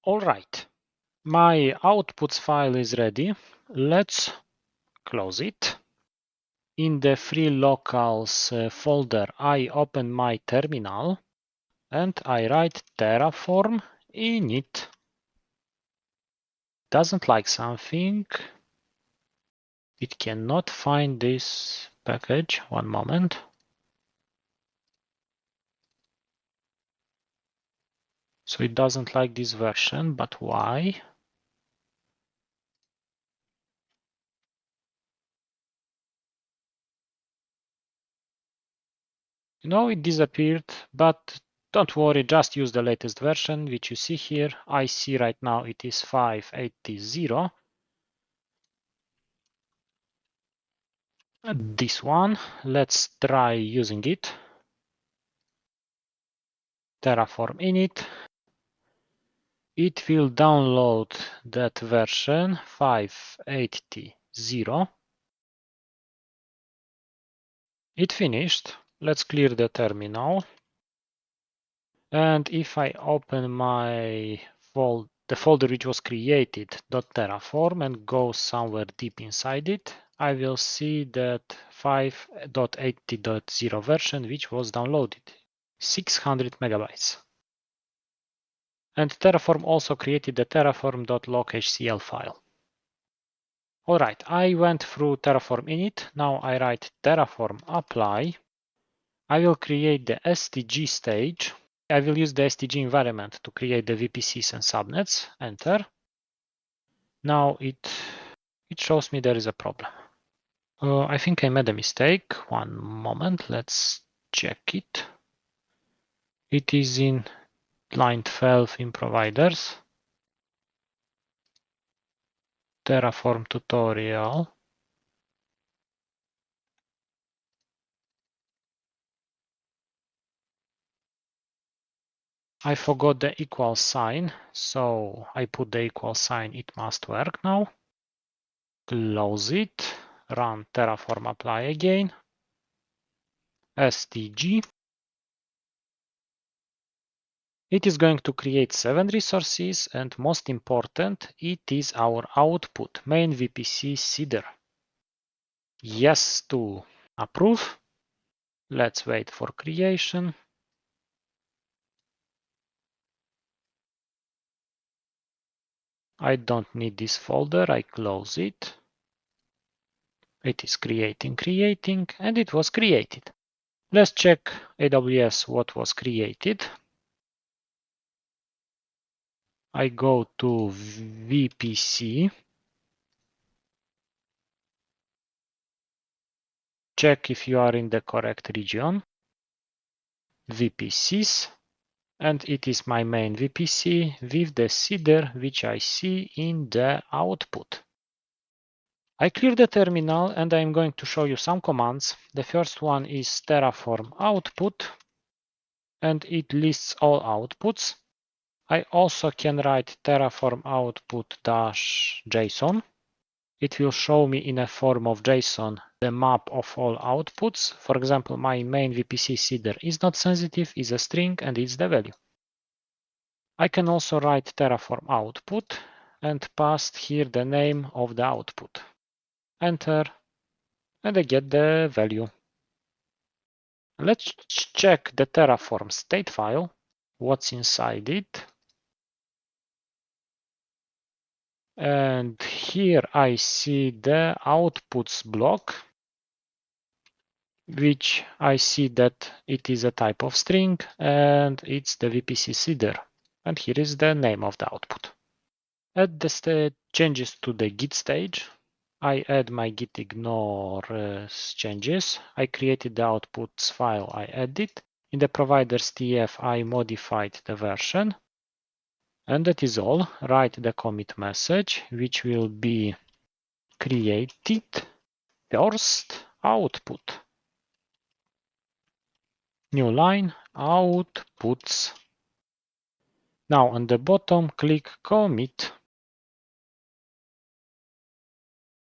All right, my outputs file is ready. Let's close it. In the free locals folder, I open my terminal and I write Terraform init. Doesn't like something. It cannot find this package. One moment. So it doesn't like this version, but why? It disappeared, but don't worry, just use the latest version, which you see here. I see right now it is 5.80. This one, let's try using it. Terraform init. It will download that version 5.80. It finished. Let's clear the terminal. And if I open the folder which was created, .terraform, and go somewhere deep inside it, I will see that 5.80.0 version which was downloaded, 600 megabytes. And Terraform also created the terraform.log.hcl file. All right, I went through Terraform init. Now I write Terraform apply. I will create the STG stage. I will use the STG environment to create the VPCs and subnets. Enter. Now it shows me there is a problem. I think I made a mistake. One moment, let's check it. It is in line 12 in providers. Terraform tutorial. I forgot the equal sign, so I put the equal sign. It must work now. Close it. Run Terraform apply again. STG. It is going to create 7 resources, and most important, it is our output, main VPC seeder. Yes to approve. Let's wait for creation. I don't need this folder. I close it. It is creating, and it was created. Let's check AWS what was created. I go to VPC. Check if you are in the correct region. VPCs. And it is my main VPC with the seeder which I see in the output. I clear the terminal and I'm going to show you some commands. The first one is Terraform output, and it lists all outputs. I also can write Terraform output-JSON. It will show me in a form of JSON the map of all outputs. For example, my main VPC seeder is not sensitive, is a string, and it's the value. I can also write Terraform output and pass here the name of the output. Enter, and I get the value. Let's check the Terraform state file, what's inside it. And here I see the outputs block, which I see that it is a type of string and it's the VPC seeder. And here is the name of the output. Add the changes to the Git stage. I add my git ignore changes. I created the outputs file. I added. In the providers TF, I modified the version. And that is all. Write the commit message, which will be created first output. New line, outputs. Now on the bottom, click commit.